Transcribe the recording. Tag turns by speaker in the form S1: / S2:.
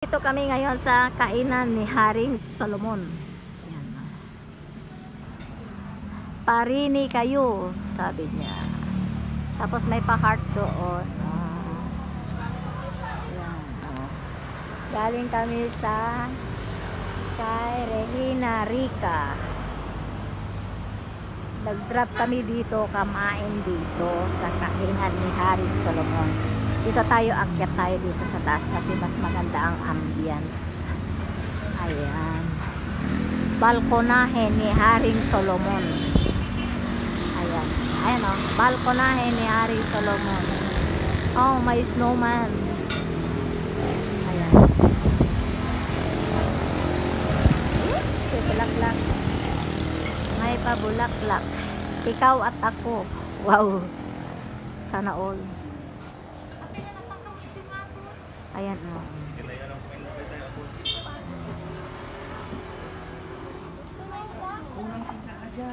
S1: Dito kami ngayon sa kainan ni Haring Solomon. Yan. Parini kayo, sabi niya. Tapos may pa-heart doon. Yan. Galing kami sa kay Regina Rica. Nag-drop kami dito, kamain dito sa kainan ni Haring Solomon. Dito tayo, akyat tayo dito sa taas kasi mas maganda ang ambience. Ayan. Balkonahe ni Haring Solomon. Ayan. Ayan o. Balkonahe ni Haring Solomon. Oh, may snowman. Ayan. Bulaklak. May pabulaklak. Ikaw at ako. Wow. Sana all. Ayan o.
S2: Kurang kita aja.